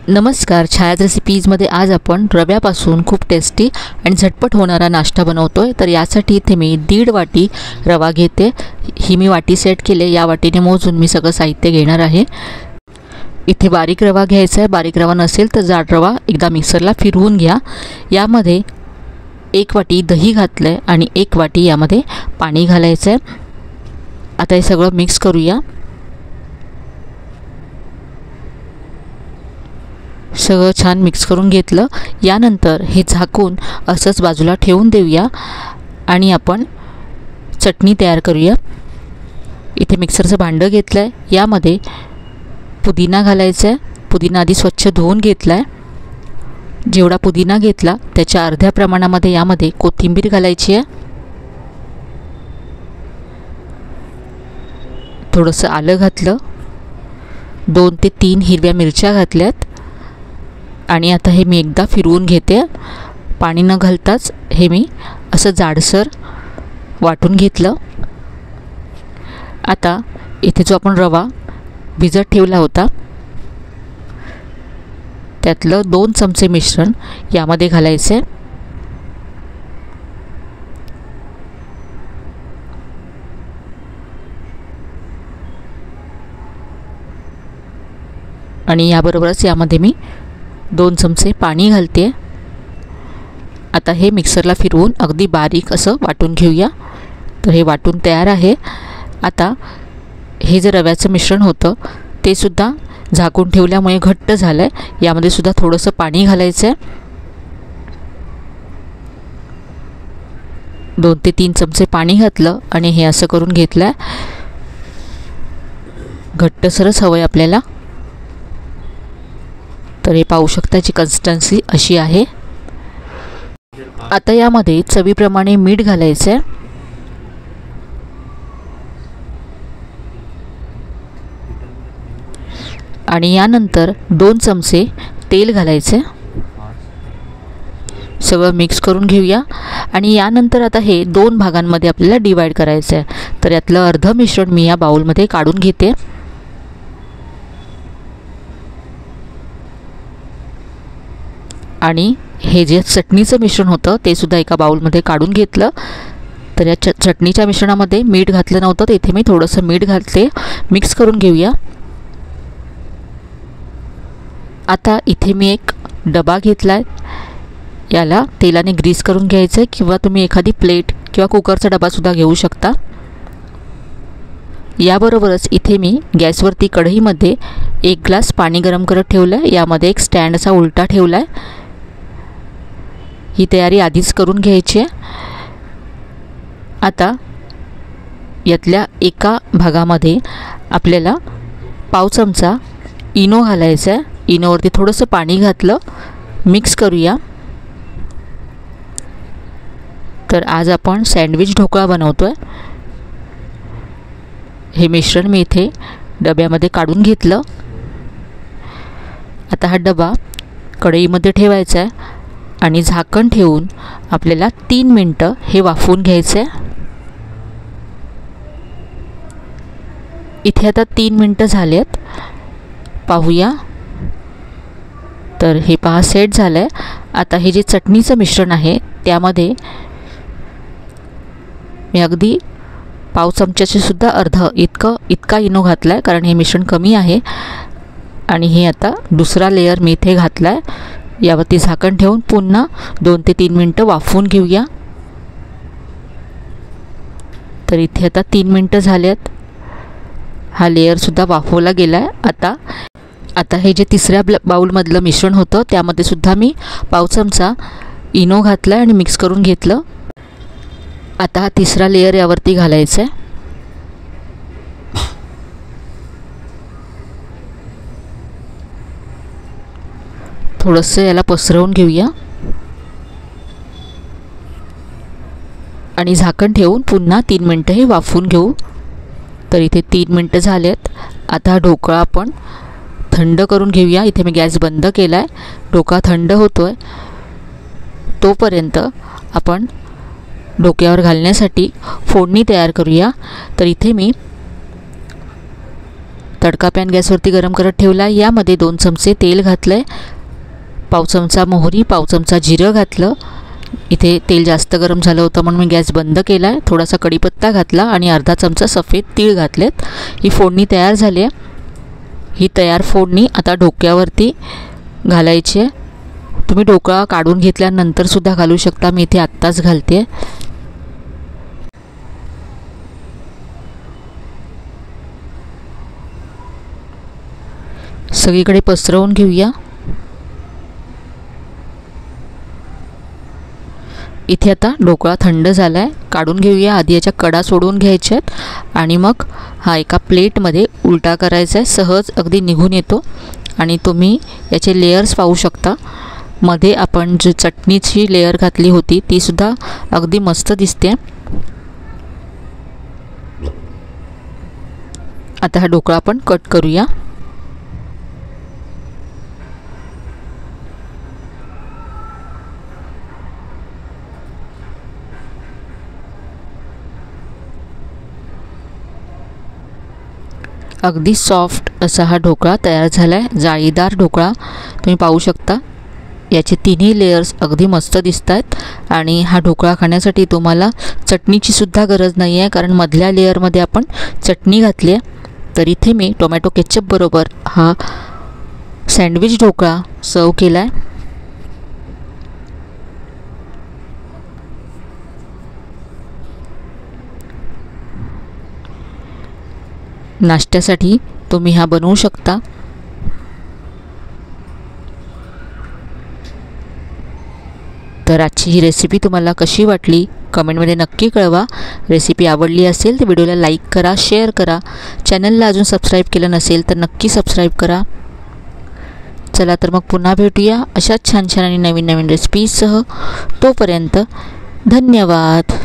नमस्कार, छायाच रेसिपीजमध्ये आज आपण रव्यापासून खूप टेस्टी आणि झटपट होणारा नाश्ता बनवतोय। तर यासाठी इथे मी 1.5 वाटी रवा घेते। ही मी वाटी सेट केले, या वाटीने मोजून मी सगळं साहित्य घेणार आहे। इथे बारीक रवा घ्यायचा आहे। बारीक रवा नसेल तर जाड रवा एकदा मिक्सरला फिरवून घ्या। यामध्ये 1 वाटी दही घातलंय आणि 1 वाटी यामध्ये पाणी घालायचं आहे। आता हे सगळं मिक्स करूया। सगळं छान मिक्स करून घेतलं। यानंतर हे झाकून असंच बाजूला ठेवून देऊया आणि आपण चटणी तयार करूया। इथे मिक्सरचं भांडं घेतलं आहे। यामध्ये पुदिना घालायचा आहे। पुदिना आधी स्वच्छ धुवून घेतला आहे। जेवढा पुदिना घेतला त्याच्या अर्ध्या प्रमाणामध्ये यामध्ये कोथिंबीर घालायची आहे। थोडंसं आलं घातलं। 2 ते 3 हिरव्या मिरच्या घातल्यात आणि आता हे मी एकदा फिरवून घेते। पाणी न घालताच हे मी असं जाडसर वाटून घेतलं। आता इथे जो आपण रवा भिजत ठेवला होता त्यातलं 2 चमचे मिश्रण यामध्ये घालायचे आणि याबरोबरच यामध्ये मी 2 चमचे पाणी घालते। आता हे मिक्सरला फिरवून अगदी बारीक असं वाटून घेऊया। तर हे वाटून तयार आहे। आता हे जे रव्याचं मिश्रण होतं ते सुद्धा झाकून ठेवल्यामुळे घट्ट झालं आहे। यामध्ये सुद्धा थोडंसं पाणी घालायचं आहे। 2 ते 3 चमचे पाणी घातलं आणि हे असं करून घेतलं आहे। घट्टसरच हवं आहे आपल्याला। तर हे पाहू शकता याची कन्सिस्टन्सी अशी आहे। आता यामध्ये चवीप्रमाणे मीठ घालायचं आहे आणि यानंतर 2 चमचे तेल घालायचे। सगळं मिक्स करून घेऊया आणि यानंतर आता हे 2 भागांमध्ये आपल्याला डिवाइड करायचं आहे। तर यातलं अर्ध मिश्रण मी या बाउलमध्ये काढून घेते आणि हे जे चटणीचं मिश्रण होतं ते सुद्धा एका बाउलमध्ये काढून घेतलं। तर या चटणीच्या मिश्रणामध्ये मीठ घातलं नव्हतं, तर इथे मी थोडंसं मीठ घालते। मिक्स करून घेऊया। आता इथे मी एक डबा घेतला आहे। याला तेलाने ग्रीस करून घ्यायचं आहे किंवा तुम्ही एखादी प्लेट किंवा कुकरचा डबासुद्धा घेऊ शकता। याबरोबरच इथे मी गॅसवरती कढईमध्ये 1 ग्लास पाणी गरम करत ठेवलं आहे। यामध्ये एक स्टँड असा उलटा ठेवला आहे। ही तयारी आधीच करून घ्यायची आहे। आता यातल्या एका भागामध्ये आपल्याला पाव चमचा इनो घालायचा आहे। इनोवरती थोडंसं पाणी घातलं, मिक्स करूया। तर आज आपण सँडविच ढोकळा बनवतोय। हे मिश्रण मी इथे डब्यामध्ये काढून घेतलं। आता हा डबा कढईमध्ये ठेवायचा आहे आणि झाकण ठेवून आपल्याला 3 मिनिटं हे वाफवून घ्यायचं आहे। इथे आता 3 मिनिटं झालेत, पाहूया। तर हे पहा सेट झालं आहे। आता हे जे चटणीचं मिश्रण आहे त्यामध्ये मी अगदी पाव चमच्याचे सुद्धा अर्ध इतका इनो घातला आहे, कारण हे मिश्रण कमी आहे। आणि हे आता दुसरा लेयर मी इथे घातला आहे। यावरती झाकण ठेवून पुन्हा 2 ते 3 मिनिटं वाफवून घेऊया। तर इथे आता 3 मिनिटं झालेत। हा लेयरसुद्धा वाफवला गेला आहे। आता हे जे तिसऱ्या बाउलमधलं मिश्रण होतं त्यामध्ये सुद्धा मी पाव चमचा इनो घातला आहे आणि मिक्स करून घेतलं। आता हा तिसरा लेयर यावरती घालायचा आहे। थोडंसं याला पसरवून घेऊया आणि झाकण ठेवून पुन्हा 3 मिनिटं हे वाफवून घेऊ। तर इथे 3 मिनिटं झालेत। आता हा ढोकळा आपण थंड करून घेऊया। इथे मी गॅस बंद केला आहे। ढोकळा थंड होतोय तोपर्यंत आपण ढोक्यावर घालण्यासाठी फोडणी तयार करूया। तर इथे मी तडका पॅन गॅसवरती गरम करत ठेवला. यामध्ये 2 चमचे तेल घातलं, पाव चमचा मोहरी, पाव चमचा जिरं घातलं. इथे तेल जास्त गरम झालं होतं म्हणून मी गॅस बंद केला आहे. थोडासा कढीपत्ता घातला आणि अर्धा चमचा सफेद तीळ घातलेत. ही फोडणी तयार झाली आहे. ही तयार फोडणी आता ढोकळ्यावरती घालायची आहे. तुम्ही ढोकळा काढून घेतल्यानंतरसुद्धा घालू शकता. मी इथे आत्ताच घालते. सगळीकडे पसरवून घेऊया. इथे आता ढोकळा थंड झाला आहे, काढून घेऊया. आधी याच्या कडा सोडून घ्यायच्या आहेत आणि मग हा एका प्लेटमध्ये उलटा करायचा आहे. सहज अगदी निघून येतो आणि तुम्ही याचे लेयर्स पाहू शकता. मध्ये आपण जी चटणीची लेयर घातली होती तीसुद्धा अगदी मस्त दिसते. आता हा ढोकळा आपण कट करूया. अगदी सॉफ्ट असा हा ढोकळा तयार झाला आहे. जाळीदार ढोकळा तुम्ही पाहू शकता. याचे तिन्ही लेयर्स अगदी मस्त दिसत आहेत आणि हा ढोकळा खाण्यासाठी तुम्हाला चटणीची सुद्धा गरज नाही आहे, कारण मधल्या लेयरमध्ये आपण चटणी घातली आहे. तर इथे मी टोमॅटो केचप बरोबर हा सँडविच ढोकळा सर्व केला आहे. नाश्त्यासाठी तुम्ही हा बनवू शकता. तर आजची ही रेसिपी तुम्हाला कशी वाटली कमेंटमध्ये नक्की कळवा. रेसिपी आवडली असेल तर व्हिडिओला लाईक करा, शेअर करा. चॅनलला अजून सबस्क्राईब केलं नसेल तर नक्की सबस्क्राईब करा. चला तर मग पुन्हा भेटूया अशाच छान छान आणि नवीन नवीन रेसिपीजसह. तोपर्यंत धन्यवाद.